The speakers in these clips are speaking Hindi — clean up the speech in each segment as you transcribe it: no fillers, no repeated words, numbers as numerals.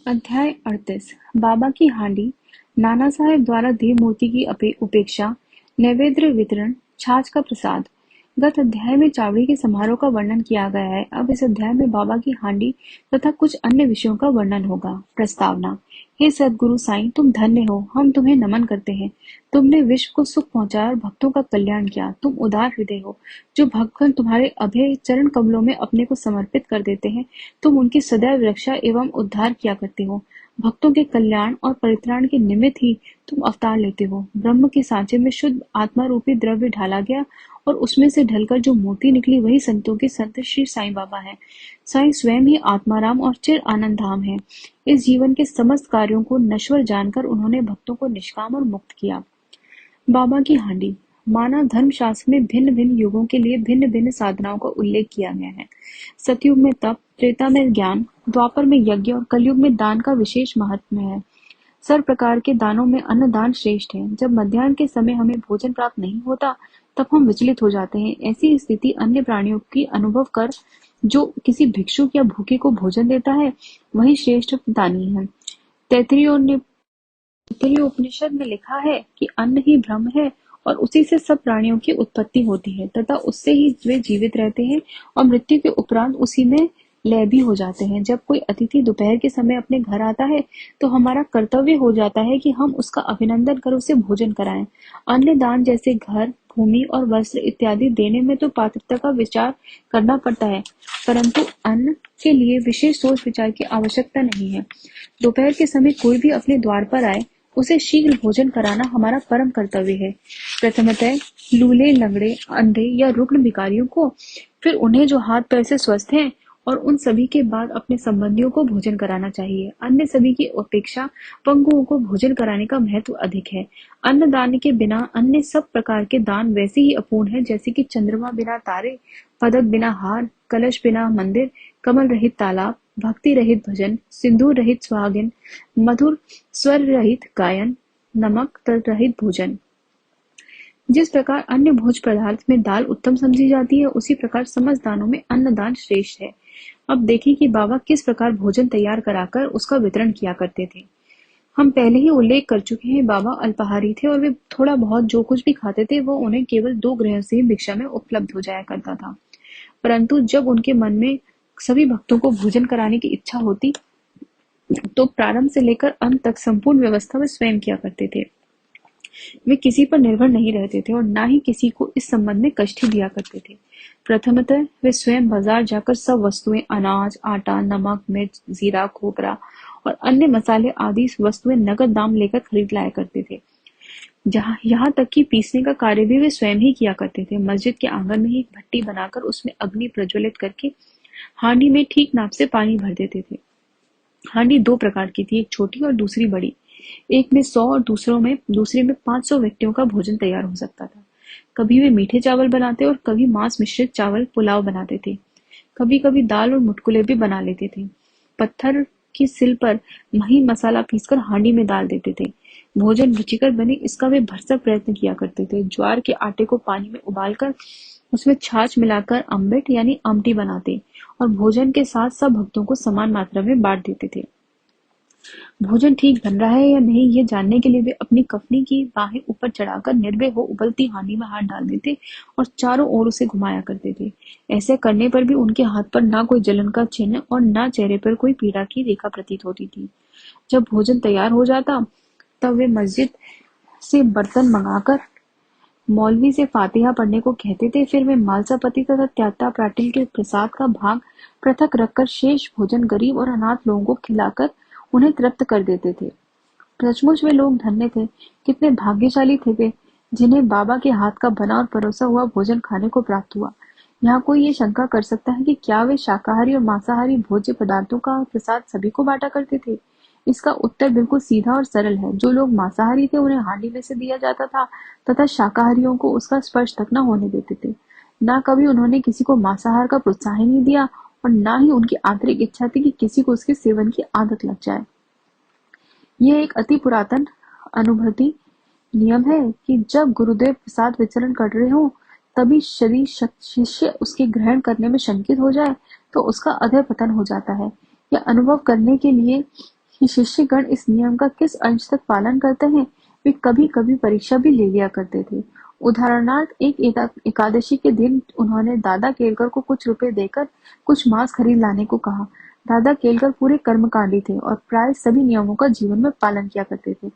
अध्याय 38 बाबा की हांडी, नाना साहेब द्वारा देव मूर्ति की उपेक्षा, नैवेद्य वितरण, छाछ का प्रसाद। गत अध्याय में चावड़ी के समारोह का वर्णन किया गया है। अब इस अध्याय में बाबा की हांडी तथा कुछ अन्य विषयों का वर्णन होगा। प्रस्तावना। हे सद्गुरु साईं, तुम धन्य हो, हम तुम्हें नमन करते हैं। तुमने विश्व को सुख पहुंचाया और भक्तों का कल्याण किया। तुम उदार हृदय हो, जो भक्तगण तुम्हारे अभय चरण कमलों में अपने को समर्पित कर देते हैं। तुम उनकी सदैव रक्षा एवं उद्धार किया करते हो। भक्तों के कल्याण और परित्राण के निमित्त ही तुम अवतार लेते हो। ब्रह्म के सांचे में शुद्ध आत्मा रूपी द्रव्य ढाला गया और उसमें से ढलकर जो मूर्ति निकली वही संतों के संत श्री साईं बाबा है। साईं स्वयं ही आत्माराम और चिर आनंद धाम है। इस जीवन के समस्त कार्यों को नश्वर जानकर उन्होंने भक्तों को निष्काम और मुक्त किया। बाबा की हांडी। मानव धर्म शास्त्र में भिन्न भिन्न युगों के लिए भिन्न भिन्न साधनाओं का उल्लेख किया गया है। सतयुग में तप, त्रेता में ज्ञान, द्वापर में यज्ञ और कलयुग में दान का विशेष महत्व है। सर्व प्रकार के दानों में अन्नदान श्रेष्ठ है। जब मध्याह्न के समय हमें भोजन प्राप्त नहीं होता, तब हम विचलित हो जाते हैं। ऐसी स्थिति अन्य प्राणियों की अनुभव कर जो किसी भिक्षुक या भूखे को भोजन देता है, वही श्रेष्ठ दानी है। तैत्तिरीय उपनिषद में लिखा है कि अन्न ही ब्रह्म है और उसी से सब प्राणियों की उत्पत्ति होती है तथा उससे ही वे जीवित रहते हैं और मृत्यु के उपरांत उसी में लय भी हो जाते हैं। जब कोई अतिथि दोपहर के समय अपने घर आता है, तो हमारा कर्तव्य हो जाता है कि हम उसका अभिनंदन कर उसे भोजन कराएं। अन्य दान जैसे घर, भूमि और वस्त्र इत्यादि देने में तो पात्रता का विचार करना पड़ता है, परंतु अन्न के लिए विशेष सोच विचार की आवश्यकता नहीं है। दोपहर के समय कोई भी अपने द्वार पर आए, उसे शीघ्र भोजन कराना हमारा परम कर्तव्य है। प्रथमतः लूले, लंगड़े, अंधे या रुग्ण भिखारियों को, फिर उन्हें जो हाथ पैर से स्वस्थ हैं, और उन सभी के बाद अपने संबंधियों को भोजन कराना चाहिए। अन्य सभी की अपेक्षा पंगुओं को भोजन कराने का महत्व अधिक है। अन्न दान के बिना अन्य सब प्रकार के दान वैसे ही अपूर्ण है जैसे कि चंद्रमा बिना तारे, पदक बिना हार, कलश बिना मंदिर, कमल रहित तालाब, भक्ति रहित भजन, सिंदूर रहित सुहागिन, मधुर स्वर रहित गायन, नमक तल रहित भोजन। जिस प्रकार अन्य भोज पदार्थ में दाल उत्तम समझी जाती है, उसी प्रकार समस्त दानों में अन्न दान श्रेष्ठ है। अब देखें कि बाबा किस प्रकार भोजन तैयार कराकर उसका वितरण किया करते थे। हम पहले ही उल्लेख कर चुके हैं, बाबा अल्पाहारी थे और वे थोड़ा बहुत जो कुछ भी खाते थे वो उन्हें केवल 2 ग्रह से ही भिक्षा में उपलब्ध हो जाया करता था। परंतु जब उनके मन में सभी भक्तों को भोजन कराने की इच्छा होती, तो प्रारंभ से लेकर अंत तक संपूर्ण व्यवस्था वे स्वयं किया करते थे। वे किसी पर निर्भर नहीं रहते थे और न ही किसी को इस संबंध में कष्ट ही दिया करते थे। प्रथमतः वे स्वयं बाजार जाकर सब वस्तुएं, अनाज, आटा, नमक, मिर्च, जीरा, खोपरा और अन्य मसाले आदि वस्तुएं नगद दाम लेकर खरीद लाया करते थे। यहाँ तक कि पीसने का कार्य भी वे स्वयं ही किया करते थे। मस्जिद के आंगन में ही एक भट्टी बनाकर उसमें अग्नि प्रज्वलित करके हांडी में ठीक नाप से पानी भर देते थे। हांडी 2 प्रकार की थी, एक छोटी और दूसरी बड़ी। एक में 100 और दूसरे में 500 व्यक्तियों का भोजन तैयार हो सकता था। कभी वे मीठे चावल बनाते और कभी मांस मिश्रित चावल पुलाव बनाते थे। कभी कभी दाल और मुटकुले भी बना लेते थे। पत्थर की सिल पर महीन मसाला पीसकर हांडी में डाल देते थे। भोजन रुचिकर बने इसका वे भरसक प्रयत्न किया करते थे। ज्वार के आटे को पानी में उबालकर उसमें छाछ मिलाकर अम्बिट यानी आमटी बनाते और भोजन के साथ सब भक्तों को समान मात्रा में बांट देते थे। भोजन ठीक बन रहा है या नहीं, ये जानने के लिए वे अपनी कफनी की बाहें ऊपर चढ़ाकर निर्भय हो उबलती हांडी में हाथ डाल देते और चारों ओर उसे घुमाया करते थे। ऐसे करने पर भी उनके हाथ पर ना कोई जलन का चिन्ह और ना चेहरे पर कोई पीड़ा की रेखा प्रतीत होती थी। जब भोजन तैयार हो जाता, तब वे मस्जिद से बर्तन मंगाकर मौलवी से फातिहा पढ़ने को कहते थे। फिर वे मालसापति तथा त्याता पाटिल के प्रसाद का भाग पृथक रखकर शेष भोजन गरीब और अनाथ लोगों को खिलाकर उन्हें तृप्त कर देते थे। सचमुच वे लोग धन्य थे। कितने भाग्यशाली थे वे, जिन्हें बाबा के हाथ का बना और परोसा हुआ भोजन खाने को प्राप्त हुआ। यहाँ कोई ये शंका कर सकता है कि क्या वे शाकाहारी और मांसाहारी भोज्य पदार्थों का प्रसाद सभी को बांटा करते थे? इसका उत्तर बिल्कुल सीधा और सरल है। जो लोग मांसाहारी थे उन्हें हांडी में से दिया जाता था तथा शाकाहारियों को उसका स्पर्श तक न होने देते थे। न कभी उन्होंने किसी को मांसाहार का प्रोत्साहन नहीं दिया और न ही उनकी आंतरिक इच्छा थी कि किसी को उसके सेवन की आदत लग जाए। यह एक अति पुरातन अनुभूति नियम है कि जब गुरुदेव प्रसाद वितरण कर रहे हो, तभी यदि शिष्य उसके ग्रहण करने में शंकित हो जाए, तो उसका अधः पतन हो जाता है। यह अनुभव करने के लिए कि शिष्यगण इस नियम का किस अंश तक पालन करते हैं, वे कभी-कभी परीक्षा भी ले लिया करते थे। उदाहरणार्थ, एक एकादशी के दिन उन्होंने दादा केलकर को कुछ रुपए देकर कुछ मांस खरीद लाने को कहा। दादा केलकर पूरे कर्मकांडी थे और प्राय सभी नियमों का जीवन में पालन किया करते थे।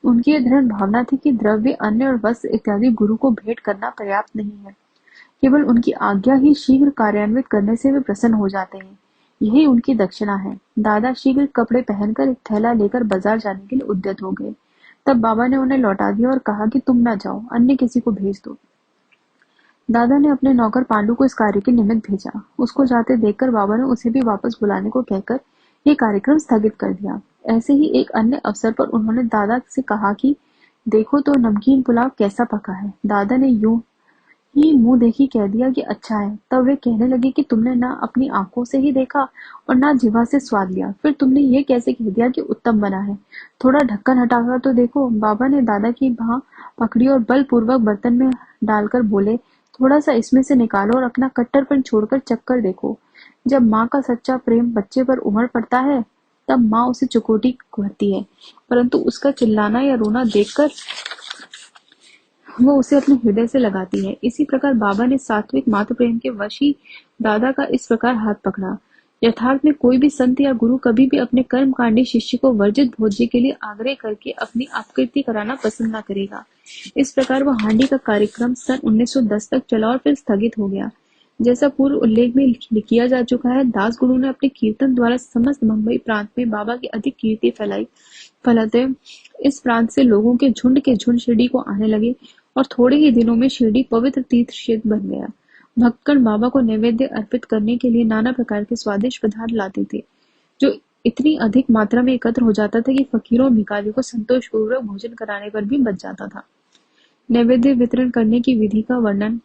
उनकी यह दृढ़ भावना थी कि द्रव्य, अन्न और वस्त्र इत्यादि गुरु को भेंट करना पर्याप्त नहीं है। केवल उनकी आज्ञा ही शीघ्र कार्यान्वित करने से वे प्रसन्न हो जाते हैं। यही उनकी दक्षिणा है। दादा शीघ्र कपड़े पहनकर एक थैला लेकर बाजार जाने के लिए उद्यत हो गए। तब बाबा ने उन्हें लौटा दिया और कहा कि तुम न जाओ, अन्य किसी को भेज दो। दादा ने अपने नौकर पांडु को इस कार्य के निमित्त भेजा। उसको जाते देखकर बाबा ने उसे भी वापस बुलाने को कहकर ये कार्यक्रम स्थगित कर दिया। ऐसे ही एक अन्य अवसर पर उन्होंने दादा से कहा कि देखो तो नमकीन पुलाव कैसा पका है। दादा ने यूं ही मुंह देखी कह दिया कि अच्छा है। तब वे कहने लगे कि तुमने ना अपनी आंखों से ही देखा और ना जिह्वा से स्वाद लिया, फिर तुमने ये कैसे कह दिया कि उत्तम बना है। थोड़ा ढक्कन हटाकर तो देखो। बाबा ने दादा की बांह पकड़ी और बलपूर्वक बर्तन में डालकर बोले, थोड़ा सा इसमें से निकालो और अपना कट्टरपन छोड़कर चखकर देखो। जब माँ का सच्चा प्रेम बच्चे पर उमड़ पड़ता है तब माँ उसे चुकोटी भरती है, परंतु उसका चिल्लाना या रोना देखकर वो उसे अपने हृदय से लगाती है। इसी प्रकार बाबा ने सात्विक मातृ प्रेम के वश ही दादा का इस प्रकार हाथ पकड़ा। यथार्थ में कोई भी संत या गुरु कभी भी अपने कर्मकांडी शिष्य को वर्जित भोज्य के लिए आग्रह करके अपनी अपकीर्ति कराना पसंद न करेगा। इस प्रकार वह हांडी का कार्यक्रम सन 1910 तक चला और फिर स्थगित हो गया। जैसा पूर्व उल्लेख में किया जा चुका है, दास गुरु ने अपने कीर्तन द्वारा समस्त मुंबई प्रांत में बाबा की अधिक कीर्ति फैलाई। फलते इस प्रांत से लोगों के झुंड शिरडी को आने लगे और थोड़े ही दिनों में शिरडी पवित्र तीर्थ क्षेत्र बन गया। भक्तगण बाबा को नैवेद्य अर्पित करने के लिए नाना प्रकार के स्वादिष्ट पदार्थ लाते थे, जो इतनी अधिक मात्रा में एकत्र हो जाता था कि फकीरों और भिखारियों को संतोषपूर्वक भोजन कराने पर भी बच जाता था। नैवेद्य वितरण करने की विधि का वर्णन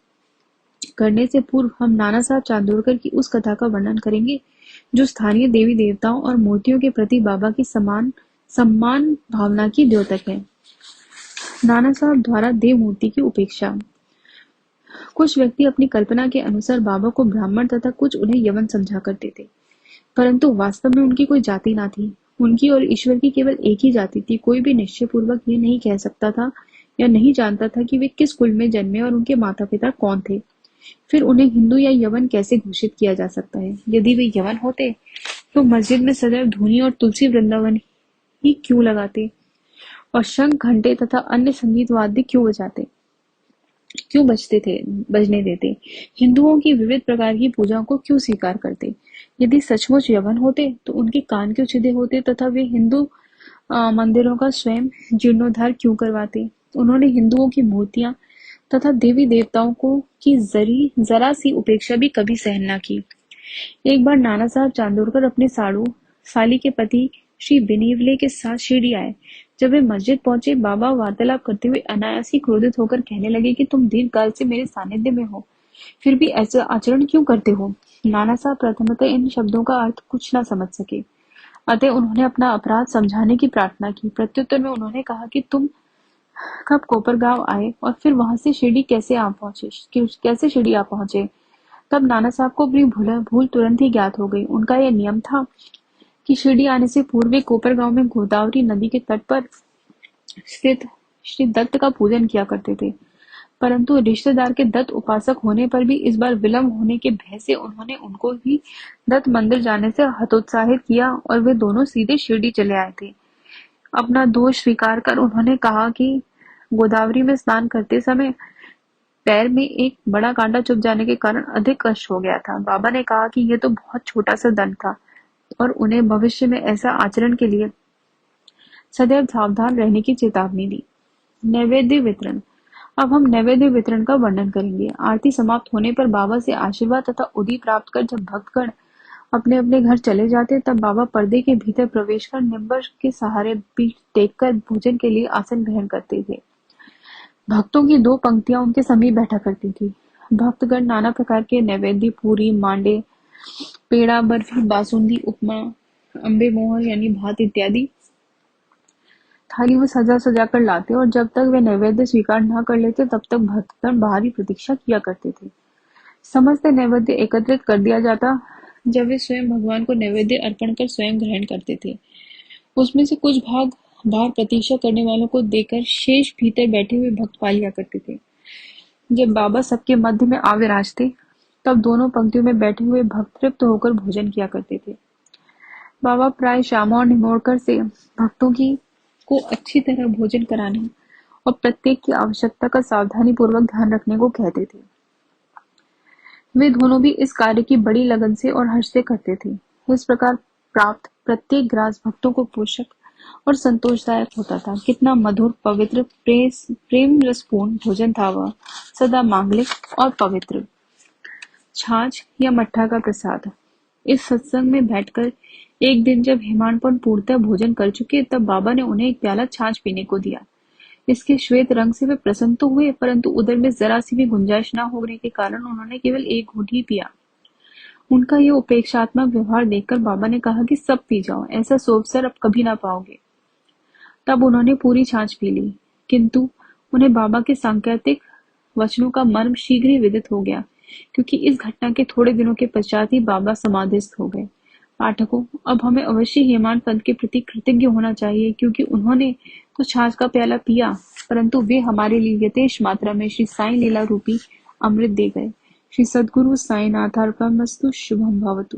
करने से पूर्व हम नाना साहब चांदोरकर की उस कथा का वर्णन करेंगे, जो स्थानीय देवी देवताओं और मूर्तियों के प्रति बाबा की सम्मान भावना की द्योतक है। नाना साहब द्वारा देव मूर्ति की उपेक्षा। कुछ व्यक्ति अपनी कल्पना के अनुसार बाबा को ब्राह्मण तथा कुछ उन्हें यवन समझा करते थे, परंतु वास्तव में उनकी कोई जाति ना थी। उनकी और ईश्वर की केवल एक ही जाति थी। कोई भी निश्चय पूर्वक ये नहीं कह सकता था या नहीं जानता था कि वे किस कुल में जन्मे और उनके माता पिता कौन थे। फिर उन्हें हिंदू या यवन कैसे घोषित किया जा सकता है? यदि वे यवन होते तो मस्जिद में सदैव धूनी और तुलसी वृंदावन ही क्यों लगाते और शंख, घंटे तथा अन्य संगीत वाद्य क्यों बजने देते? हिंदुओं की विविध प्रकार की पूजाओं को क्यों स्वीकार करते? यदि सचमुच यवन होते तो उनके कान क्यों छिदे होते तथा वे हिंदू मंदिरों का स्वयं जीर्णोद्धार क्यों करवाते? उन्होंने हिंदुओं की मूर्तियां तथा देवी देवताओं को की जरा सी उपेक्षा भी कभी सहन न की। एक बार नाना साहब चांदोरकर अपने साली के पति श्री बिनीवले के साथ शिरडी आए। जब वे मस्जिद पहुंचे, बाबा वार्तालाप करते हुए अनायास ही क्रोधित होकर कहने लगे कि तुम दीर्घ काल से मेरे सानिध्य में हो, फिर भी ऐसा आचरण क्यों करते हो? नाना साहब प्रथमतः इन शब्दों का अर्थ कुछ न समझ सके, अतः उन्होंने अपना अपराध समझाने की प्रार्थना की। प्रत्युत्तर में उन्होंने कहा कि तुम कब कोपरगांव आए और फिर वहां से शिरडी कैसे शिरडी आ पहुंचे? तब नाना साहब को अपनी भूल तुरंत ही ज्ञात हो गई। उनका यह नियम था कि शिरडी आने से पूर्व वे कोपरगांव में गोदावरी नदी के तट पर स्थित श्री दत्त का पूजन किया करते थे, परंतु रिश्तेदार के दत्त उपासक होने पर भी इस बार विलंब होने के भय से उन्होंने उनको भी दत्त मंदिर जाने से हतोत्साहित किया और वे दोनों सीधे शिरडी चले आए थे। अपना दोष स्वीकार कर उन्होंने कहा कि गोदावरी में स्नान करते समय पैर में एक बड़ा कांटा चुभ जाने के कारण अधिक कष्ट हो गया था। बाबा ने कहा कि यह तो बहुत छोटा सा दंड था और उन्हें भविष्य में ऐसा आचरण के लिए सदैव सावधान रहने की चेतावनी दी। नैवेद्य वितरण। अब हम नैवेद्य वितरण का वर्णन करेंगे। आरती समाप्त होने पर बाबा से आशीर्वाद तथा उदी प्राप्त कर जब भक्तगण अपने अपने घर चले जाते, तब बाबा पर्दे के भीतर प्रवेश कर निम्बर के सहारे पीठ टेक कर भोजन के लिए आसन ग्रहण करते थे। भक्तों की दो पंक्तियां उनके समीप बैठा करती थी। भक्तगण नाना प्रकार के नैवेद्य, पूरी, मांडे, पेड़ा, बर्फी, बासुंदी, उपमा, अम्बे मोहर यानी भात इत्यादि थाली में सजा कर लाते और जब तक वे नैवेद्य स्वीकार न कर लेते तब तक भक्तगण बाहरी प्रतीक्षा किया करते थे। समस्त नैवेद्य एकत्रित कर दिया जाता जब वे स्वयं भगवान को नैवेद्य अर्पण कर स्वयं ग्रहण करते थे। उसमें से कुछ भाग बाहर प्रतीक्षा करने वालों को देकर शेष भीतर बैठे हुए भक्त पा लिया करते थे। जब बाबा सबके मध्य में आ विराजते, तब दोनों पंक्तियों में बैठे हुए भक्त तृप्त होकर भोजन किया करते थे। बाबा प्राय श्यामा और निमोड़कर से भक्तों की को अच्छी तरह भोजन कराने और प्रत्येक की आवश्यकता का सावधानी पूर्वक ध्यान रखने को कहते थे। वे दोनों भी इस कार्य की बड़ी लगन से और हर्ष से करते थे। इस प्रकार प्राप्त प्रत्येक ग्रास भक्तों को पोषक और संतोषदायक होता था। कितना मधुर, पवित्र, प्रेम रसपूर्ण भोजन था वह, सदा मांगलिक और पवित्र। छाछ या मट्ठा का प्रसाद। इस सत्संग में बैठकर एक दिन जब हेमाडपंत पूर्णतः भोजन कर चुके, तब बाबा ने उन्हें एक प्याला छाछ पीने को दिया। इसके श्वेत रंग से वे प्रसन्न तो हुए, परंतु उदर में जरा सी भी गुंजाइश न होने के कारण उन्होंने केवल एक घूंट ही पिया। उनका ये उपेक्षात्मक व्यवहार देखकर बाबा ने कहा कि सब पी जाओ, ऐसा सोअवसर अब कभी ना पाओगे। तब उन्होंने पूरी छाछ पी ली, किंतु उन्हें बाबा के सांकेतिक वचनों का मर्म शीघ्र ही विदित हो गया, क्योंकि इस घटना के थोड़े दिनों के पश्चात ही बाबा समाधिस्थ हो गए। पाठकों, अब हमें अवश्य हेमाड पंत के प्रति कृतज्ञ होना चाहिए, क्योंकि उन्होंने तो छाछ का प्याला पिया, परंतु वे हमारे लिए यथेष्ट मात्रा में श्री साईं लीला रूपी अमृत दे गए। श्री सद्गुरु साईनाथार्पणमस्तु। शुभम भवतु।